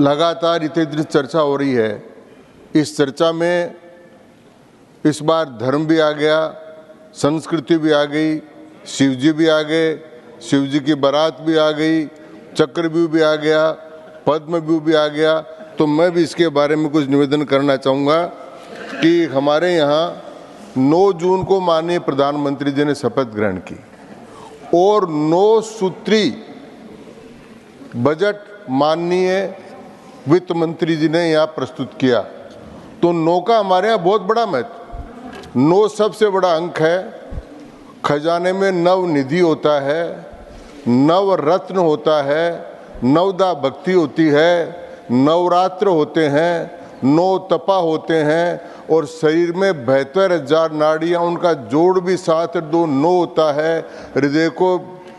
लगातार इतनी चर्चा हो रही है, इस चर्चा में इस बार धर्म भी आ गया, संस्कृति भी आ गई, शिव जी भी आ गए, शिव जी की बारात भी आ गई, चक्रव्यूह भी आ गया, पद्मव्यूह भी आ गया। तो मैं भी इसके बारे में कुछ निवेदन करना चाहूँगा कि हमारे यहाँ 9 जून को माननीय प्रधानमंत्री जी ने शपथ ग्रहण की और 9 सूत्री बजट माननीय वित्त मंत्री जी ने यहाँ प्रस्तुत किया। तो 9 का हमारे यहाँ बहुत बड़ा महत्व, 9 सबसे बड़ा अंक है। खजाने में नव निधि होता है, नव रत्न होता है, नवदा भक्ति होती है, नवरात्र होते हैं, 9 तपा होते हैं और शरीर में 72,000 नाड़ियाँ, उनका जोड़ भी 7-2-9 होता है। हृदय को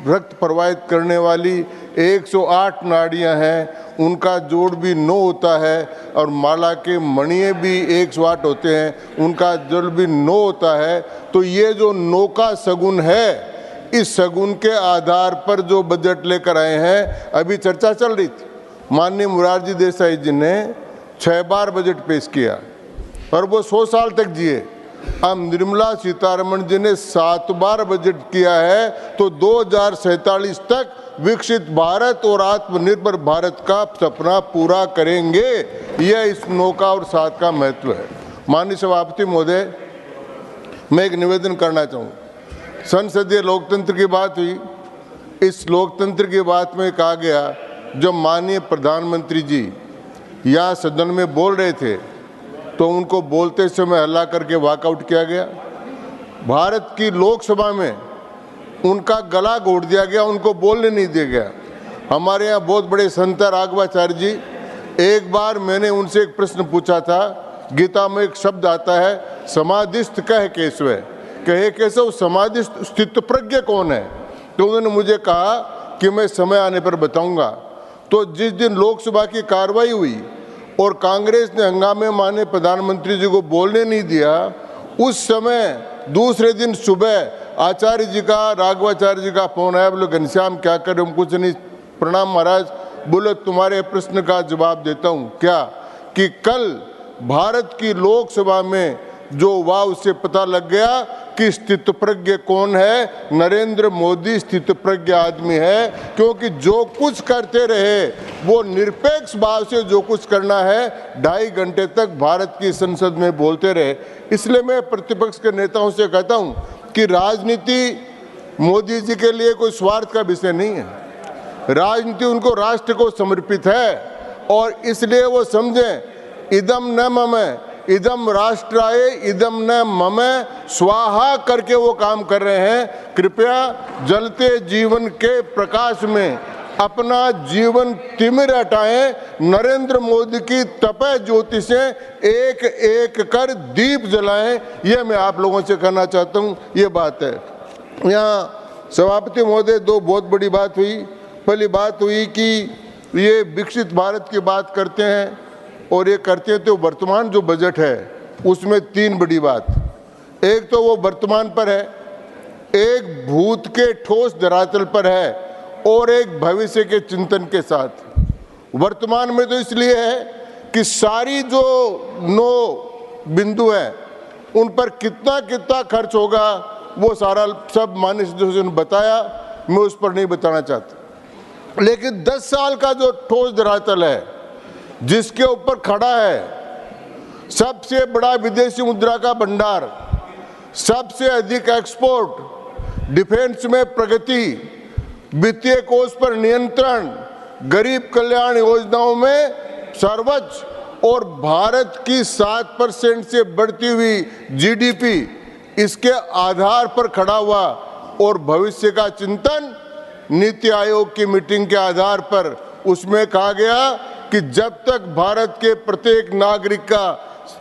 रक्त प्रवाहित करने वाली 108 नाड़ियाँ हैं, उनका जोड़ भी 9 होता है और माला के मणिये भी 108 होते हैं, उनका जोड़ भी 9 होता है। तो ये जो 9 का शगुन है, इस शगुन के आधार पर जो बजट लेकर आए हैं, अभी चर्चा चल रही थी, माननीय मोरारजी देसाई जी ने 6 बार बजट पेश किया और वो 100 साल तक जिए। अब निर्मला सीतारमण जी ने 7 बार बजट किया है, तो 2047 तक विकसित भारत और आत्मनिर्भर भारत का सपना पूरा करेंगे। यह इस 9 का और 7 का महत्व है। माननीय सभापति महोदय, मैं एक निवेदन करना चाहूँगा। संसदीय लोकतंत्र की बात हुई, इस लोकतंत्र की बात में कहा गया, जब माननीय प्रधानमंत्री जी यहाँ सदन में बोल रहे थे तो उनको बोलते समय हल्ला करके वॉकआउट किया गया। भारत की लोकसभा में उनका गला घोट दिया गया, उनको बोलने नहीं दिया गया। हमारे यहाँ बहुत बड़े संत राघवाचार्य जी, एक बार मैंने उनसे एक प्रश्न पूछा था, गीता में एक शब्द आता है, समाधिस्थ कह केशव, कहे केशव समाधिस्थ स्थित प्रज्ञ कौन है? तो उन्होंने मुझे कहा कि मैं समय आने पर बताऊंगा। तो जिस दिन लोकसभा की कार्रवाई हुई और कांग्रेस ने हंगामे माननीय प्रधानमंत्री जी को बोलने नहीं दिया, उस समय दूसरे दिन सुबह आचार्य जी का, राघवाचार्य जी का फोन आया। बोले घनश्याम क्या कर रहे हो? कुछ नहीं, प्रणाम महाराज। बोले तुम्हारे प्रश्न का जवाब देता हूँ। क्या? कि कल भारत की लोकसभा में जो हुआ उससे पता लग गया कि स्थित प्रज्ञ कौन है। नरेंद्र मोदी स्थित प्रज्ञ आदमी है, क्योंकि जो कुछ करते रहे वो निरपेक्ष भाव से जो कुछ करना है 2.5 घंटे तक भारत की संसद में बोलते रहे। इसलिए मैं प्रतिपक्ष के नेताओं से कहता हूं कि राजनीति मोदी जी के लिए कोई स्वार्थ का विषय नहीं है, राजनीति उनको राष्ट्र को समर्पित है और इसलिए वो समझें इदम न मम इदम राष्ट्राय इदम न मम स्वाहा करके वो काम कर रहे हैं। कृपया जलते जीवन के प्रकाश में अपना जीवन तिमिर हटाएं, नरेंद्र मोदी की तपह ज्योति से एक एक कर दीप जलाएं। ये मैं आप लोगों से कहना चाहता हूँ। ये बात है। यहाँ सभापति महोदय 2 बहुत बड़ी बात हुई। पहली बात हुई कि ये विकसित भारत की बात करते हैं और ये करते हैं, तो वर्तमान जो बजट है उसमें 3 बड़ी बात। एक तो वो वर्तमान पर है, एक भूत के ठोस धरातल पर है और एक भविष्य के चिंतन के साथ। वर्तमान में तो इसलिए है कि सारी जो 9 बिंदु हैं उन पर कितना कितना खर्च होगा वो सारा सब माननीय सदस्यों ने बताया, मैं उस पर नहीं बताना चाहता। लेकिन 10 साल का जो ठोस धरातल है जिसके ऊपर खड़ा है सबसे बड़ा विदेशी मुद्रा का भंडार, सबसे अधिक एक्सपोर्ट, डिफेंस में प्रगति, वित्तीय कोष पर नियंत्रण, गरीब कल्याण योजनाओं में सर्वोच्च और भारत की 7% से बढ़ती हुई जीडीपी, इसके आधार पर खड़ा हुआ और भविष्य का चिंतन नीति आयोग की मीटिंग के आधार पर उसमें कहा गया कि जब तक भारत के प्रत्येक नागरिक का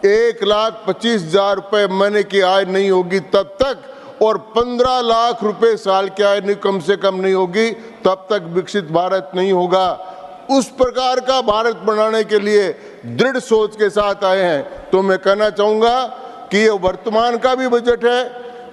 1,25,000 रुपये महीने की आय नहीं होगी तब तक और 15 लाख रुपए साल की आय कम से कम नहीं होगी तब तक विकसित भारत नहीं होगा। उस प्रकार का भारत बनाने के लिए दृढ़ सोच के साथ आए हैं। तो मैं कहना चाहूँगा कि ये वर्तमान का भी बजट है,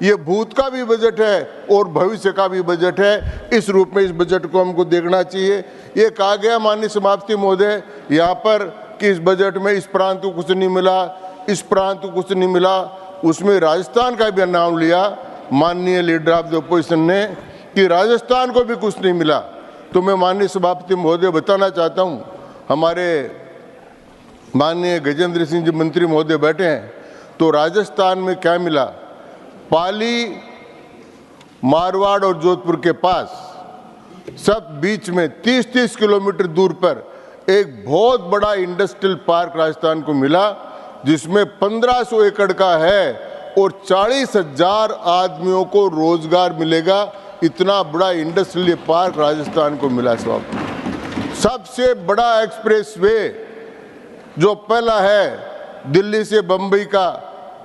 ये भूत का भी बजट है और भविष्य का भी बजट है। इस रूप में इस बजट को हमको देखना चाहिए। ये कहा गया माननीय सभापति महोदय यहाँ पर कि इस बजट में इस प्रांत को कुछ नहीं मिला, इस प्रांत को कुछ नहीं मिला, उसमें राजस्थान का भी नाम लिया माननीय लीडर ऑफ द अपोजिशन ने कि राजस्थान को भी कुछ नहीं मिला। तो मैं माननीय सभापति महोदय बताना चाहता हूँ, हमारे माननीय गजेंद्र सिंह जी मंत्री महोदय बैठे हैं, तो राजस्थान में क्या मिला, पाली, मारवाड़ और जोधपुर के पास सब बीच में 30-30 किलोमीटर दूर पर एक बहुत बड़ा इंडस्ट्रियल पार्क राजस्थान को मिला, जिसमें 1500 एकड़ का है और 40,000 आदमियों को रोजगार मिलेगा। इतना बड़ा इंडस्ट्रियल पार्क राजस्थान को मिला। सबसे बड़ा एक्सप्रेस वे जो पहला है दिल्ली से बंबई का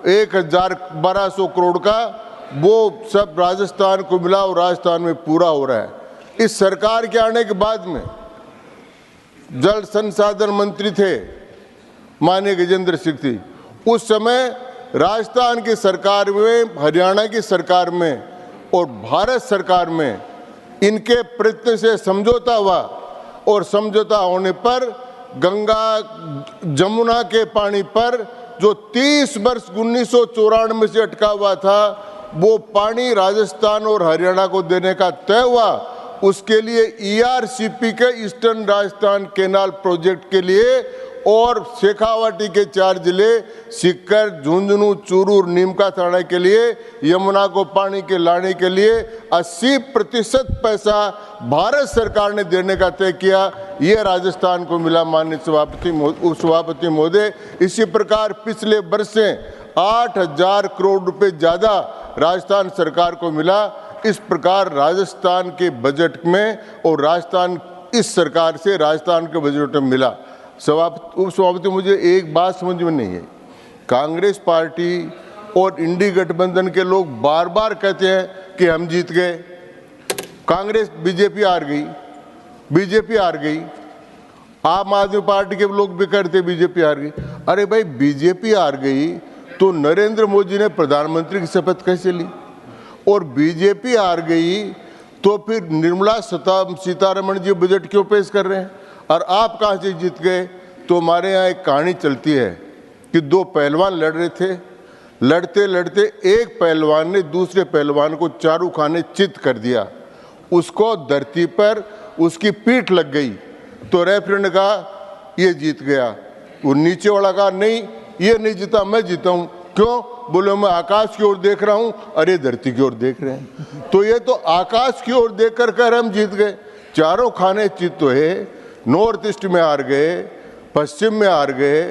1,1200 करोड़ का, वो सब राजस्थान को मिला और राजस्थान में पूरा हो रहा है। इस सरकार के आने के बाद में जल संसाधन मंत्री थे माननीय गजेंद्र सिंह जी। उस समय राजस्थान की सरकार में, हरियाणा की सरकार में और भारत सरकार में इनके प्रयत्न से समझौता हुआ और समझौता होने पर गंगा जमुना के पानी पर जो 30 वर्ष 1994 से अटका हुआ था, वो पानी राजस्थान और हरियाणा को देने का तय हुआ। उसके लिए ERCP के ईस्टर्न राजस्थान कैनाल प्रोजेक्ट के लिए और शेखावाटी के 4 जिले सीकर, झुंझुनू, चूरू और नीमका थाना के लिए यमुना को पानी के लाने के लिए 80% पैसा भारत सरकार ने देने का तय किया। ये राजस्थान को मिला माननीय उपसभापति महोदय। इसी प्रकार पिछले वर्ष से 8,000 करोड़ रुपए ज्यादा राजस्थान सरकार को मिला। इस प्रकार राजस्थान के बजट में और राजस्थान इस सरकार से राजस्थान के बजट में मिला। उपसभापति, मुझे एक बात समझ में नहीं है, कांग्रेस पार्टी और इंडी गठबंधन के लोग बार बार कहते हैं कि हम जीत गए, कांग्रेस बीजेपी हार गई, बीजेपी हार गई। आम आदमी पार्टी के लोग भी कहते बीजेपी हार गई। अरे भाई, बीजेपी हार गई तो नरेंद्र मोदी ने प्रधानमंत्री की शपथ कैसे ली? और बीजेपी हार गई तो फिर निर्मला सीतारमण जी बजट क्यों पेश कर रहे हैं? और आप कहाँ से जीत गए? तो हमारे यहाँ एक कहानी चलती है कि 2 पहलवान लड़ रहे थे, लड़ते लड़ते एक पहलवान ने दूसरे पहलवान को चारू खाने चित कर दिया, उसको धरती पर उसकी पीठ लग गई। तो रेफरी ने कहा ये जीत गया। वो नीचे वाला कहा नहीं, ये नहीं जीता, मैं जीता हूँ। क्यों? बोले मैं आकाश की ओर देख रहा हूँ। अरे धरती की ओर देख रहे हैं। तो ये तो आकाश की ओर देख कर हम जीत गए। चारों खाने चित तो है, नॉर्थ ईस्ट में हार गए, पश्चिम में हार गए,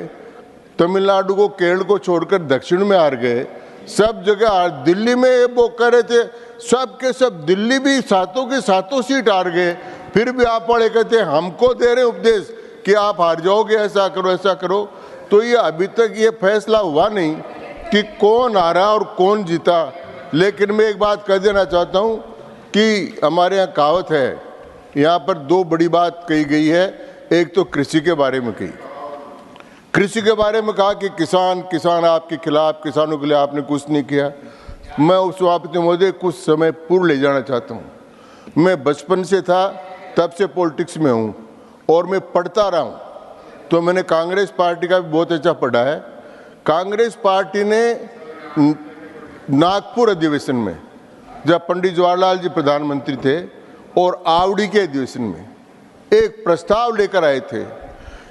तमिलनाडु को, केरल को छोड़कर दक्षिण में हार गए, सब जगह। दिल्ली में वो कह रहे थे सब के सब, दिल्ली भी सातों के सातों सीट हार गए। फिर भी आप पढ़े कहते हमको दे रहे उपदेश कि आप हार जाओगे, ऐसा करो ऐसा करो। तो ये अभी तक ये फैसला हुआ नहीं कि कौन हारा और कौन जीता। लेकिन मैं एक बात कह देना चाहता हूँ कि हमारे यहाँ कहावत है, यहाँ पर 2 बड़ी बात कही गई है। एक तो कृषि के बारे में कही, कृषि के बारे में कहा कि किसान आपके खिलाफ, किसानों के लिए आपने कुछ नहीं किया। मैं उपसभापति महोदय कुछ समय पूर्व ले जाना चाहता हूँ। मैं बचपन से था, तब से पॉलिटिक्स में हूँ और मैं पढ़ता रहा हूँ। तो मैंने कांग्रेस पार्टी का भी बहुत अच्छा पढ़ा है। कांग्रेस पार्टी ने नागपुर अधिवेशन में, जब पंडित जवाहरलाल जी प्रधानमंत्री थे, और आवड़ी के अधिवेशन में एक प्रस्ताव लेकर आए थे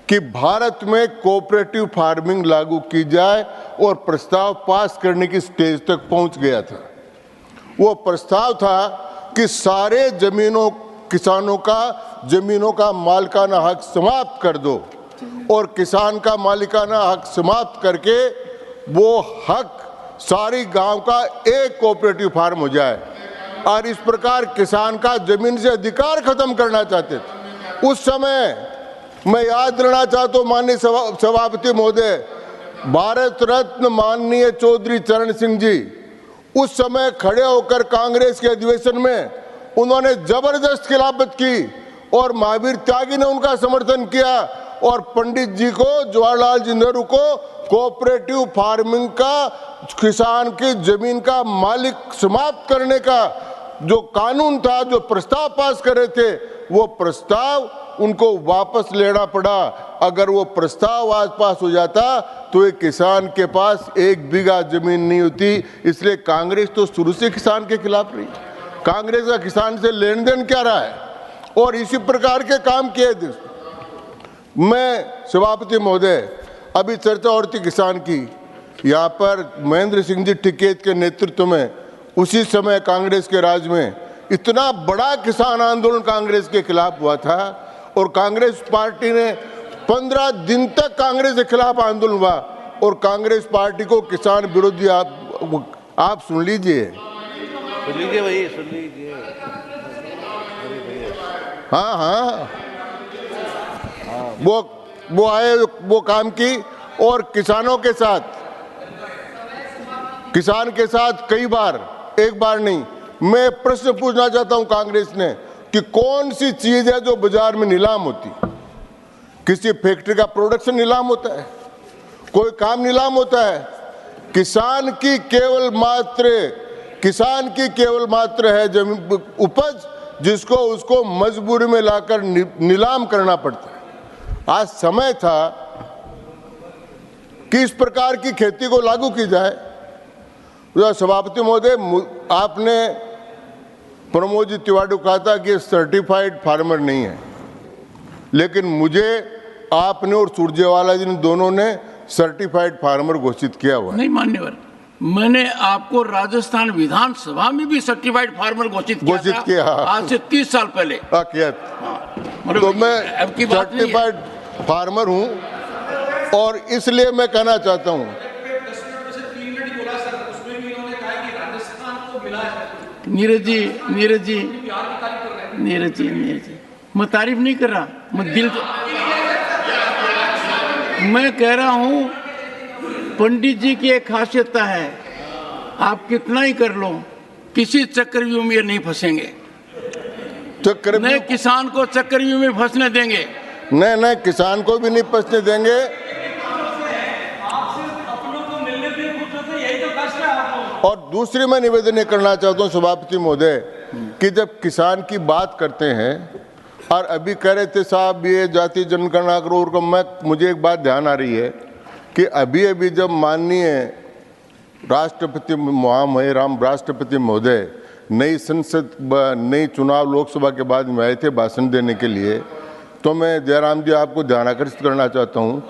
कि भारत में कोऑपरेटिव फार्मिंग लागू की जाए, और प्रस्ताव पास करने की स्टेज तक पहुंच गया था। वो प्रस्ताव था कि सारे किसानों का जमीनों का मालिकाना हक समाप्त कर दो और किसान का मालिकाना हक समाप्त करके वो हक सारी गांव का एक कोऑपरेटिव फार्म हो जाए, और इस प्रकार किसान का जमीन से अधिकार खत्म करना चाहते थे। उस समय मैं याद दिलाना चाहता हूँ माननीय सभापति महोदय, भारत रत्न माननीय चौधरी चरण सिंह जी उस समय खड़े होकर कांग्रेस के अधिवेशन में उन्होंने जबरदस्त खिलाफत की और महावीर त्यागी ने उनका समर्थन किया और पंडित जी को, जवाहरलाल जी नेहरू को कोऑपरेटिव फार्मिंग का, किसान की जमीन का मालिक समाप्त करने का जो कानून था, जो प्रस्ताव पास करे थे, वो प्रस्ताव उनको वापस लेना पड़ा। अगर वो प्रस्ताव आज पास हो जाता तो एक किसान के पास 1 बीघा जमीन नहीं होती। इसलिए कांग्रेस तो शुरू से किसान के खिलाफ रही। कांग्रेस का किसान से लेन देन क्या रहा है, और इसी प्रकार के काम किए थे। मैं सभापति महोदय, अभी चर्चा और थी किसान की, यहाँ पर महेंद्र सिंह जी टिकैत के नेतृत्व में उसी समय कांग्रेस के राज में इतना बड़ा किसान आंदोलन कांग्रेस के खिलाफ हुआ था, और कांग्रेस पार्टी ने 15 दिन तक कांग्रेस के खिलाफ आंदोलन हुआ, और कांग्रेस पार्टी को किसान विरोधी आप सुन लीजिए भाई, सुन लीजिए। हाँ हाँ, वो आए, वो काम की, और किसानों के साथ, किसान के साथ कई बार, एक बार नहीं। मैं प्रश्न पूछना चाहता हूं कांग्रेस ने कि कौन सी चीज है जो बाजार में नीलाम होती? किसी फैक्ट्री का प्रोडक्शन नीलाम होता है? कोई काम नीलाम होता है? किसान की केवल मात्र है जमीन उपज, जिसको उसको मजबूरी में लाकर नीलाम करना पड़ता है। आज समय था कि इस प्रकार की खेती को लागू की जाए। सभापति महोदय, आपने प्रमोद जी तिवारी को कहा था कि सर्टिफाइड फार्मर नहीं है, लेकिन मुझे आपने और सुरजेवाला जी ने दोनों ने सर्टिफाइड फार्मर घोषित किया हुआ। नहीं मान्यवर, मैंने आपको राजस्थान विधानसभा में भी सर्टिफाइड फार्मर घोषित किया आज से 30 साल पहले। किया। तो मैं सर्टिफाइड फार्मर हूं, और इसलिए मैं कहना चाहता हूं, नीरज जी, मैं तारीफ नहीं कर रहा, मैं कह रहा हूं पंडित जी की एक खासियतता है, आप कितना ही कर लो, किसी चक्रव्यूह में नहीं फंसेंगे। नहीं किसान को चक्रव्यूह में फंसने देंगे, नहीं किसान को भी नहीं फंसने देंगे। और दूसरी मैं निवेदन करना चाहता हूं सभापति महोदय कि जब किसान की बात करते हैं, और अभी कह रहे थे साहब ये जाति जनगणना करो, मुझे एक बात ध्यान आ रही है कि अभी जब माननीय राष्ट्रपति राष्ट्रपति महोदय नई चुनाव लोकसभा के बाद में आए थे भाषण देने के लिए, तो मैं जयराम जी आपको ध्यान आकर्षित करना चाहता हूँ,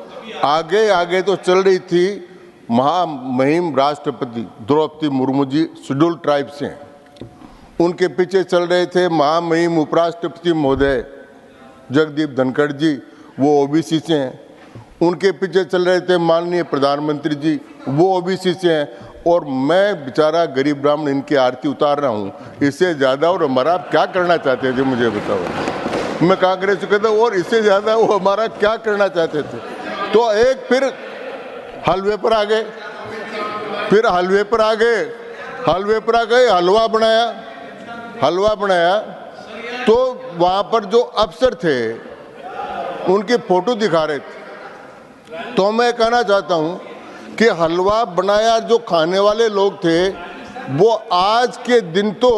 आगे तो चल रही थी महामहिम राष्ट्रपति द्रौपदी मुर्मू जी शेड्यूल ट्राइब से हैं, उनके पीछे चल रहे थे महामहिम उपराष्ट्रपति महोदय जगदीप धनखड़ जी, वो ओबीसी से हैं, उनके पीछे चल रहे थे माननीय प्रधानमंत्री जी, वो ओबीसी से हैं, और मैं बेचारा गरीब ब्राह्मण इनकी आरती उतार रहा हूँ। इससे ज़्यादा और हमारा आप क्या करना चाहते थे मुझे बताओ। मैं कांग्रेस को कहता हूँ और इससे ज़्यादा वो हमारा क्या करना चाहते थे। तो एक फिर हलवे पर आ गए, हलवा बनाया तो वहाँ पर जो अफसर थे उनकी फोटो दिखा रहे थे। तो मैं कहना चाहता हूँ कि हलवा बनाया जो खाने वाले लोग थे, वो आज के दिन तो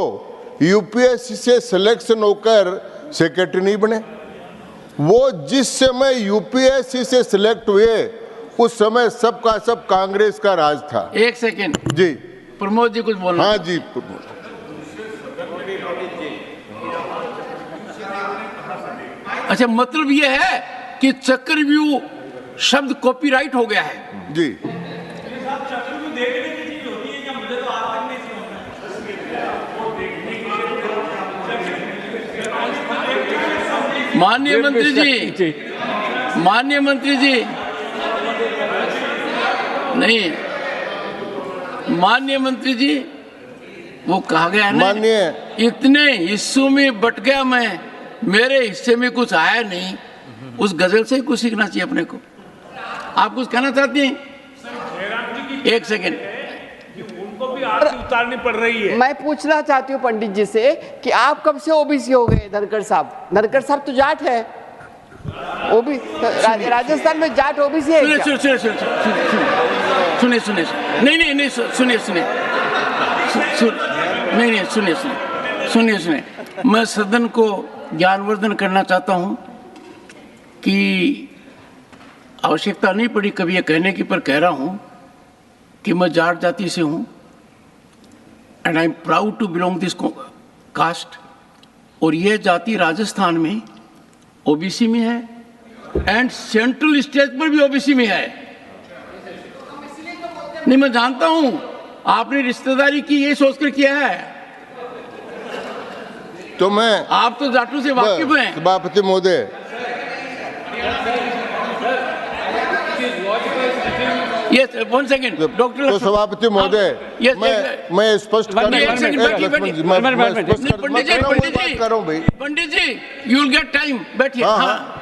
यूपीएससी से सिलेक्शन होकर सेक्रेटरी नहीं बने। वो जिस समय यूपीएससी से सिलेक्ट हुए उस समय सबका सब कांग्रेस का राज था। एक सेकेंड जी, प्रमोद जी कुछ बोलना। हाँ जी, अच्छा, मतलब ये है कि चक्रव्यूह शब्द कॉपीराइट हो गया है जी। माननीय मंत्री जी नहीं, माननीय मंत्री जी, वो कहा गया ना, माननीय इतने हिस्सों में बट गया मैं, मेरे हिस्से में कुछ आया नहीं। उस गजल से ही कुछ सीखना चाहिए अपने को। आप कुछ कहना चाहते हैं? एक सेकेंड, उनको भी आरती उतारनी पड़ रही है। मैं पूछना चाहती हूँ पंडित जी से कि आप कब से ओबीसी हो गए? धनखड़ साहब तो जाट है, ओबी राजस्थान में जाट ओबीसी है सुनिए क्या? सुनिए सुनिए सुनिए नहीं सुनिए सुनिए मैं सदन को ज्ञानवर्धन करना चाहता हूं कि आवश्यकता नहीं पड़ी कभी ये कहने की, पर कह रहा हूं कि मैं जाट जाति से हूं and I am proud to belong this caste. और यह जाति राजस्थान में ओबीसी में है एंड सेंट्रल स्टेज पर भी ओबीसी में है। नहीं, मैं जानता हूं आपने रिश्तेदारी की ये सोचकर किया है, तो मैं आप तो जाटों से वाकिफ हैं। सभापति महोदय, यस, 1 सेकंड डॉक्टर। तो सभापति महोदय, Yes, मैं स्पष्ट करना एक सेकंड, बैठिए, बैठिए। पंडित जी यू विल गेट टाइम, बैठिए। हाँ,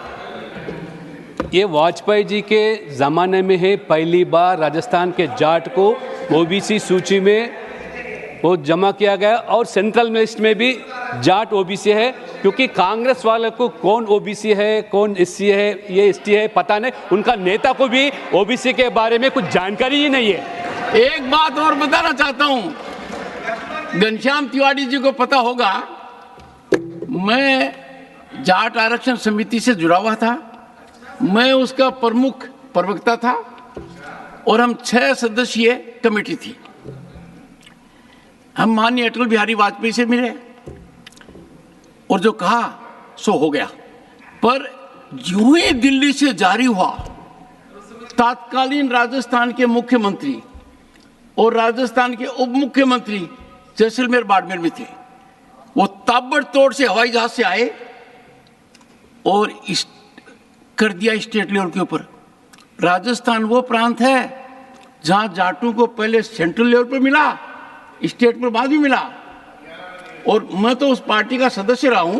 ये वाजपेयी जी के ज़माने में है, पहली बार राजस्थान के जाट को ओबीसी सूची में वो जमा किया गया और सेंट्रल लिस्ट में भी जाट ओबीसी है, क्योंकि कांग्रेस वाले को कौन ओबीसी है कौन एससी है ये एसटी है पता नहीं, उनका नेता को भी ओबीसी के बारे में कुछ जानकारी ही नहीं है। एक बात और बताना चाहता हूं, घनश्याम तिवारी जी को पता होगा, मैं जाट आरक्षण समिति से जुड़ा हुआ था, मैं उसका प्रमुख प्रवक्ता था और हम 6 सदस्यीय कमेटी थी। हम माननीय अटल बिहारी वाजपेयी से मिले और जो कहा सो हो गया, पर यूं ही दिल्ली से जारी हुआ, तत्कालीन राजस्थान के मुख्यमंत्री और राजस्थान के उप मुख्यमंत्री जैसलमेर बाड़मेर में थे, वो ताबड़तोड़ से हवाई जहाज से आए और कर दिया स्टेट लेवल के ऊपर। राजस्थान वो प्रांत है जहां जाटों को पहले सेंट्रल लेवल पर मिला, स्टेट पर बाद में मिला। और मैं तो उस पार्टी का सदस्य रहा हूं,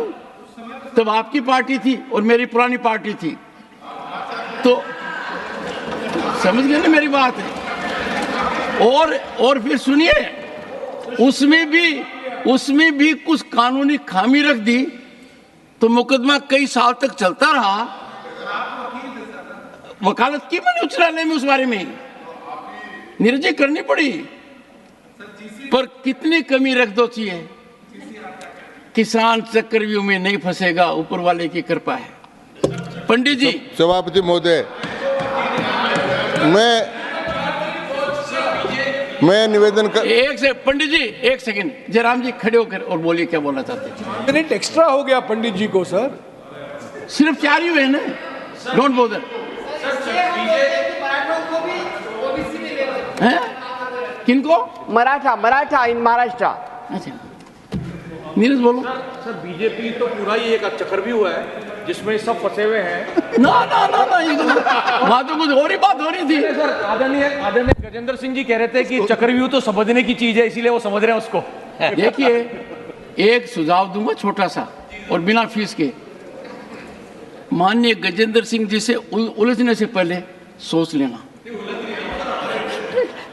तब आपकी पार्टी थी और मेरी पुरानी पार्टी थी, तो समझ गए ना मेरी बात है। और फिर सुनिए, उसमें भी कुछ कानूनी खामी रख दी तो मुकदमा कई साल तक चलता रहा। वकालत की मैंने उच्च न्यायालय में, उस बारे में निर्णय करनी पड़ी, पर कितनी कमी रख दो चाहिए। किसान चक्रव्यूह में नहीं फंसेगा, ऊपर वाले की कृपा है। पंडित जी। सभापति महोदय, मैं निवेदन कर, एक से पंडित जी, एक सेकंड, जयराम जी खड़े होकर और बोलिए क्या बोलना चाहते हैं। मिनट एक्स्ट्रा हो गया पंडित जी को सर, सिर्फ 4 ही हुए ना, डोंट बोदर। किनको? मराठा इन महाराष्ट्र। अच्छा, नीरज बोलो। सर बीजेपी तो पूरा ही एक चक्रव्यूह है जिसमें सब फंसे हुए हैं। ना ये तो वहाँ तो कुछ और ही बात हो रही थी। सर आदरणीय गजेंद्र सिंह जी कह रहे थे कि चक्रव्यूह तो समझने की चीज है, इसीलिए वो समझ रहे हैं उसको। देखिए, एक सुझाव दूंगा छोटा सा और बिना फीस के। माननीय गजेंद्र सिंह जी से उलझने से पहले सोच लेना,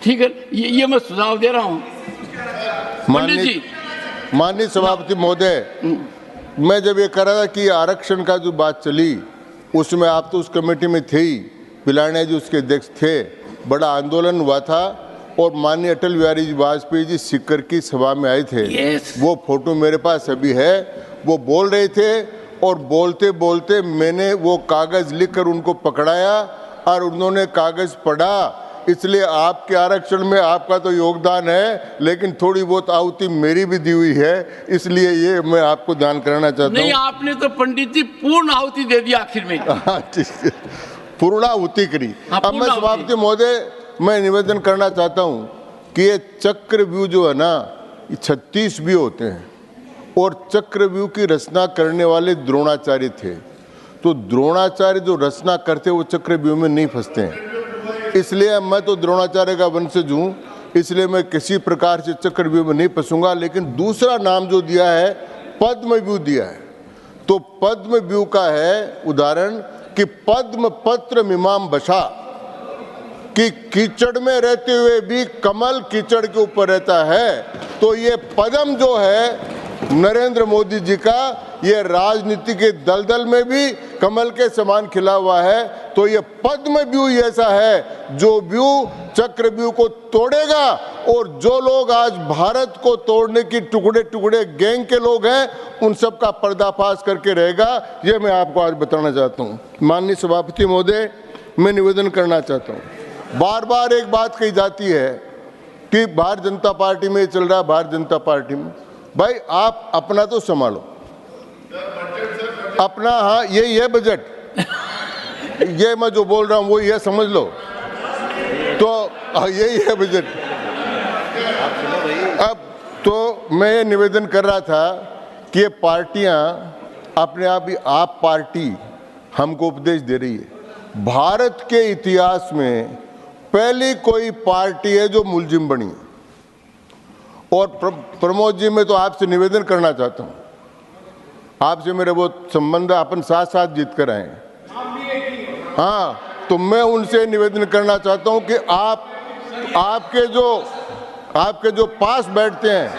ठीक है? ये मैं सुझाव दे रहा हूँ। पंडित जी। माननीय सभापति महोदय, मैं जब ये कह रहा था कि आरक्षण का जो बात चली, उसमें आप तो उस कमेटी में थे ही, पिलानिया जी उसके अध्यक्ष थे, बड़ा आंदोलन हुआ था और माननीय अटल बिहारी जी वाजपेयी जी सीकर की सभा में आए थे। Yes. वो फोटो मेरे पास अभी है। वो बोल रहे थे और बोलते बोलते मैंने वो कागज लिखकर उनको पकड़ाया और उन्होंने कागज पढ़ा। इसलिए आपके आरक्षण में आपका तो योगदान है, लेकिन थोड़ी बहुत आहुति मेरी भी दी हुई है, इसलिए ये मैं आपको ध्यान कराना चाहता हूँ। नहीं, आपने तो पंडित जी पूर्ण आहुति दे दिया आखिर में। पूर्ण आहुति करी। अब मैं सभापति महोदय, मैं निवेदन करना चाहता हूँ कि ये चक्रव्यूह जो है ना, 36 भी होते हैं और चक्रव्यूह की रचना करने वाले द्रोणाचार्य थे। तो द्रोणाचार्य जो रचना करते वो चक्रव्यूह में नहीं फंसते हैं, इसलिए मैं तो द्रोणाचार्य का वंशज हूँ, इसलिए मैं किसी प्रकार से चक्रव्यूह में नहीं फंसूंगा। लेकिन दूसरा नाम जो दिया है, पद्मव्यूह दिया है, तो पद्मव्यूह का है उदाहरण कि पद्म पत्र मीमांस बसा, कि कीचड़ में रहते हुए भी कमल कीचड़ के ऊपर रहता है। तो ये पद्म जो है नरेंद्र मोदी जी का, ये राजनीति के दलदल में भी कमल के समान खिला हुआ है, तो ये पद्म व्यूह ऐसा है जो व्यूह चक्रव्यूह को तोड़ेगा, और जो लोग आज भारत को तोड़ने की टुकड़े टुकड़े गैंग के लोग हैं, उन सब का पर्दाफाश करके रहेगा। ये मैं आपको आज बताना चाहता हूँ। माननीय सभापति महोदय, मैं निवेदन करना चाहता हूँ, बार बार एक बात कही जाती है कि भारतीय जनता पार्टी में चल रहा है, भारतीय जनता पार्टी में। भाई आप अपना तो संभालो, अपना, हाँ यही है बजट, ये मैं जो बोल रहा हूँ वही है, समझ लो। तो यही है बजट। अब तो मैं ये निवेदन कर रहा था कि ये पार्टियां अपने आप ही, आप पार्टी हमको उपदेश दे रही है। भारत के इतिहास में पहली कोई पार्टी है जो मुलजिम बनी है। और प्रमोद जी, मैं तो आपसे निवेदन करना चाहता हूँ, आपसे मेरे बहुत संबंध, अपन साथ साथ जीत कर आए हैं। हाँ, तो मैं उनसे निवेदन करना चाहता हूँ कि आपके जो पास बैठते हैं,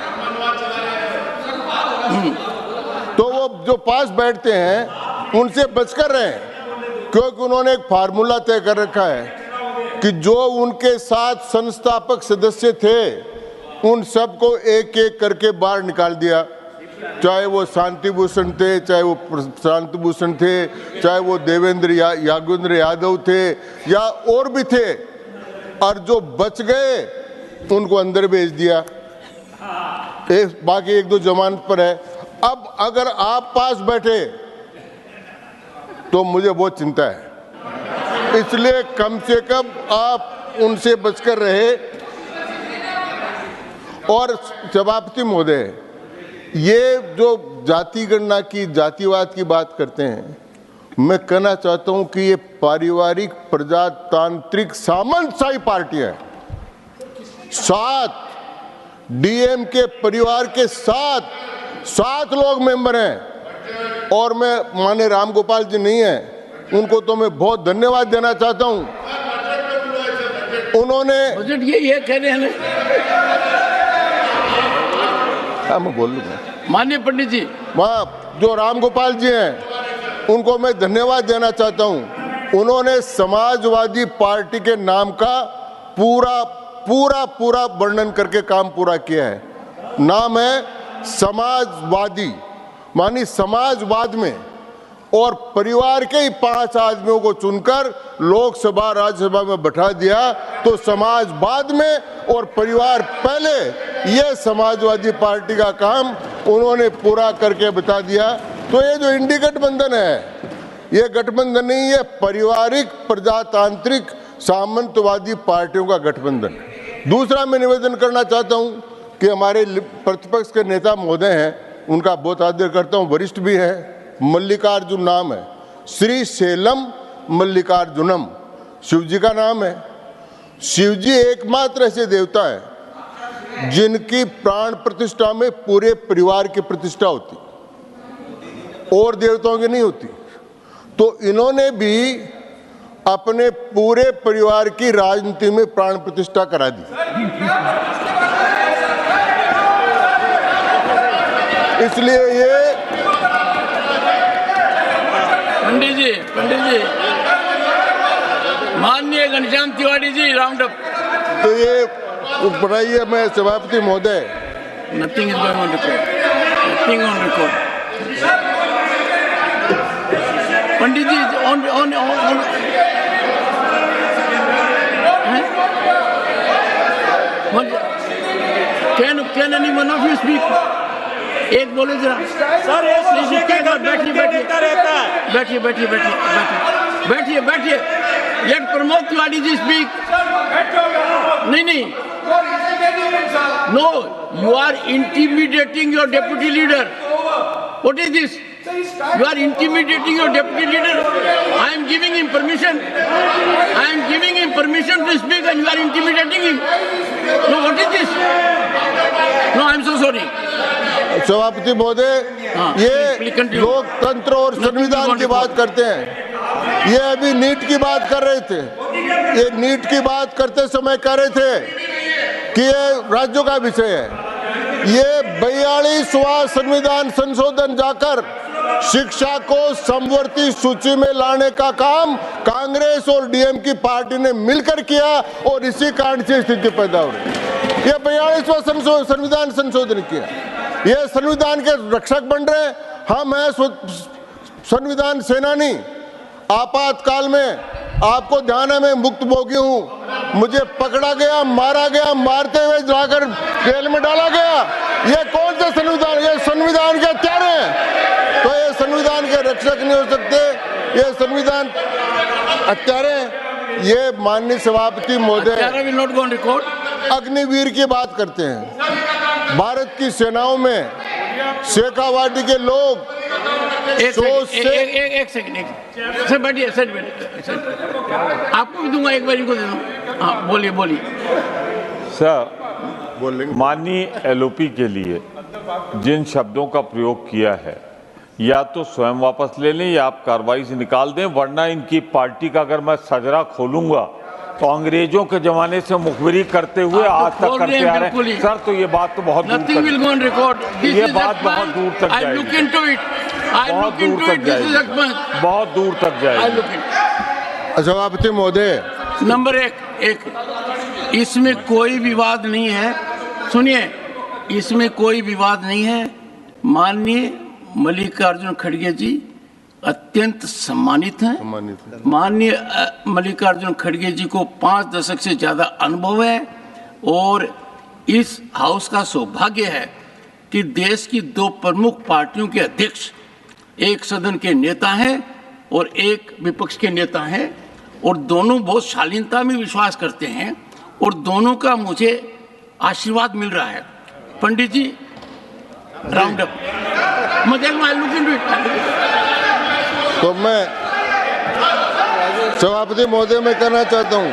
तो वो जो पास बैठते हैं उनसे बचकर रहें, क्योंकि उन्होंने एक फार्मूला तय कर रखा है कि जो उनके साथ संस्थापक सदस्य थे उन सबको एक एक करके बाहर निकाल दिया, चाहे वो शांति भूषण थे, चाहे वो शांति भूषण थे, चाहे वो देवेंद्र यागेंद्र यादव थे या और भी थे, और जो बच गए उनको अंदर भेज दिया। बाकी एक दो जमानत पर है। अब अगर आप पास बैठे तो मुझे बहुत चिंता है, इसलिए कम से कम आप उनसे बचकर रहे। और सभापति महोदय, ये जो जाति गणना की, जातिवाद की बात करते हैं, मैं कहना चाहता हूं कि ये पारिवारिक प्रजातांत्रिक सामंतशाही पार्टी है। 7 डीएम के परिवार के 7 लोग मेंबर हैं, और मैं माने राम गोपाल जी नहीं है, उनको तो मैं बहुत धन्यवाद देना चाहता हूं। उन्होंने बजट ये कह रहे हैं, हाँ मैं बोल लूँगा, माननीय पंडित जी, वहाँ जो राम गोपाल जी हैं उनको मैं धन्यवाद देना चाहता हूँ। उन्होंने समाजवादी पार्टी के नाम का पूरा वर्णन करके काम पूरा किया है। नाम है समाजवादी, मानी समाजवाद में, और परिवार के ही 5 आदमियों को चुनकर लोकसभा राज्यसभा में बैठा दिया, तो समाजवाद में और परिवार पहले, ये समाजवादी पार्टी का काम उन्होंने पूरा करके बता दिया। तो ये जो इंडी गठबंधन है, ये गठबंधन नहीं, ये पारिवारिक प्रजातांत्रिक सामंतवादी पार्टियों का गठबंधन। दूसरा मैं निवेदन करना चाहता हूं कि हमारे प्रतिपक्ष के नेता महोदय हैं, उनका बहुत आदर करता हूं, वरिष्ठ भी है, मल्लिकार्जुन नाम है, श्री शैलम मल्लिकार्जुनम शिव जी का नाम है। शिव जी एकमात्र ऐसे देवता है जिनकी प्राण प्रतिष्ठा में पूरे परिवार की प्रतिष्ठा होती, और देवताओं की नहीं होती। तो इन्होंने भी अपने पूरे परिवार की राजनीति में प्राण प्रतिष्ठा करा दी। इसलिए ये पंडित जी, माननीय घनश्याम तिवारी जी, राउंड अप। तो ये बनाइए, मैं सभापति महोदय, nothing is going on record, nothing on record. Pandit ji, on can any one of you speak? एक बोले जरा सर, बैठिए। Let Pramod Tiwari ji speak. नहीं, no, you are intimidating your deputy leader. What is this? You are intimidating your deputy leader. I am giving him permission. To speak, and you are intimidating him. No, what is this? No, I am so sorry. सभापति महोदय, ये लोकतंत्र और संविधान की बात करते हैं। ये अभी नीट की बात कर रहे थे। ये नीट की बात करते समय कह रहे थे कि ये राज्यों का विषय है। ये 42वां संविधान संशोधन जाकर शिक्षा को समवर्ती सूची में लाने का काम कांग्रेस और डीएम की पार्टी ने मिलकर किया और इसी कारण से स्थिति पैदा हो रही है। ये 42वां संविधान संशोधन किया, ये संविधान के रक्षक बन रहे। हम हैं संविधान सेनानी। आपातकाल में आपको ध्यान है, मैं मुक्त भोगी हूं, मुझे पकड़ा गया, मारा गया, मारते हुए जाकर जेल में डाला गया। ये कौन सा संविधान? ये संविधान के हत्यारे हैं। तो ये संविधान के रक्षक नहीं हो सकते, ये संविधान हत्यारे। ये माननीय सभापति महोदय अग्निवीर की बात करते हैं। भारत की सेनाओं में शेखावाटी के लोग एक सेकंड सर, बैठिए सर, आपको भी दूंगा, एक बार इनको दे दूं। हाँ, बोलिए। सर, बोलेंगे। माननीय एलओपी के लिए जिन शब्दों का प्रयोग किया है, या तो स्वयं वापस ले लें या आप कार्रवाई से निकाल दें, वरना इनकी पार्टी का अगर मैं सजरा खोलूंगा तो अंग्रेजों के जमाने से मुखबिरी करते हुए आज तक करते आ रहे हैं। सर, तो ये बात तो बहुत दूर तक, ये बात बहुत दूर तक जाएगी, बहुत दूर तक जाएगी। सभापति महोदय, नंबर एक, इसमें कोई विवाद नहीं है। सुनिए, इसमें कोई विवाद नहीं है। माननीय मल्लिकार्जुन खड़गे जी अत्यंत सम्मानित हैं। माननीय मल्लिकार्जुन खड़गे जी को 5 दशक से ज्यादा अनुभव है और इस हाउस का सौभाग्य है कि देश की 2 प्रमुख पार्टियों के अध्यक्ष, एक सदन के नेता हैं और एक विपक्ष के नेता हैं, और दोनों बहुत शालीनता में विश्वास करते हैं और दोनों का मुझे आशीर्वाद मिल रहा है। पंडित जी, राउंड अप। तो मैं सभापति महोदय मैं कहना चाहता हूं,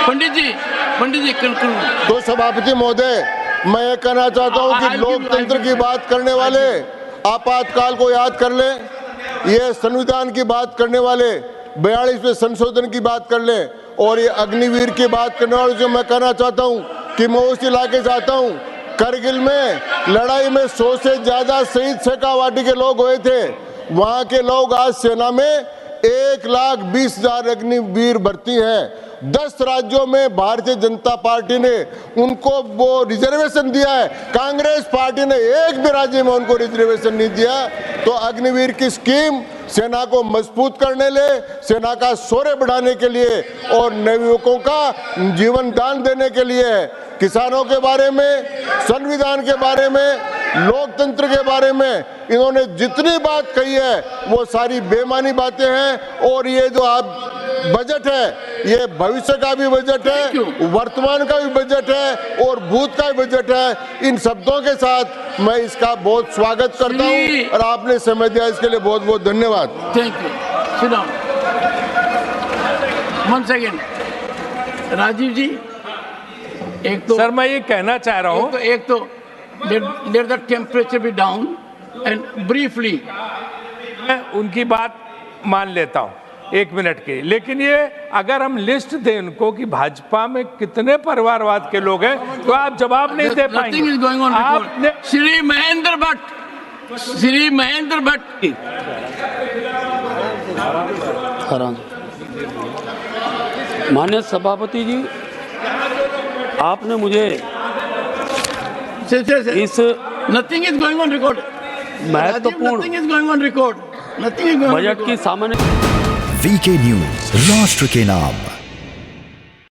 पंडित जी तो सभापति महोदय मैं ये कहना चाहता हूं कि लोकतंत्र की बात करने वाले आपातकाल को याद कर लें, ये संविधान की बात करने वाले 42वें संशोधन की बात कर लें, और ये अग्निवीर की बात करने वाले जो मैं कहना चाहता हूं कि मैं उस इलाके से आता हूं। करगिल में लड़ाई में 100 से ज्यादा शहीद शेखावाटी के लोग हुए थे। वहां के लोग आज सेना में 1,20,000 अग्निवीर भर्ती हैं। 10 राज्यों में भारतीय जनता पार्टी ने उनको वो रिजर्वेशन दिया है, कांग्रेस पार्टी ने एक भी राज्य में उनको रिजर्वेशन नहीं दिया। तो अग्निवीर की स्कीम सेना को मजबूत करने ले, सेना का शौर्य बढ़ाने के लिए और नवयुवकों का जीवन दान देने के लिए है। किसानों के बारे में, संविधान के बारे में, लोकतंत्र के बारे में इन्होंने जितनी बात कही है वो सारी बेमानी बातें हैं। और ये जो आप बजट है, ये भविष्य का भी बजट है, वर्तमान का भी बजट है और भूत का भी बजट है। इन शब्दों के साथ मैं इसका बहुत स्वागत करता हूं और आपने समय दिया इसके लिए बहुत बहुत धन्यवाद। Thank you. Sit down. 1 second, Rajiv ji, एक तो सर मैं ये कहना चाह रहा हूँ, एक तो let the temperature be down and briefly। मैं उनकी बात मान लेता हूँ 1 मिनट की, लेकिन ये अगर हम लिस्ट दें उनको कि भाजपा में कितने परिवारवाद के लोग हैं तो आप जवाब नहीं दे पाएंगे। Nothing is going on आपने record। श्री महेंद्र भट्ट माननीय सभापति जी, आपने मुझे इस nothing is going on record, महत्वपूर्ण nothing is going on record, nothing is going on budget की सामान्य वीके न्यूज, राष्ट्र के नाम।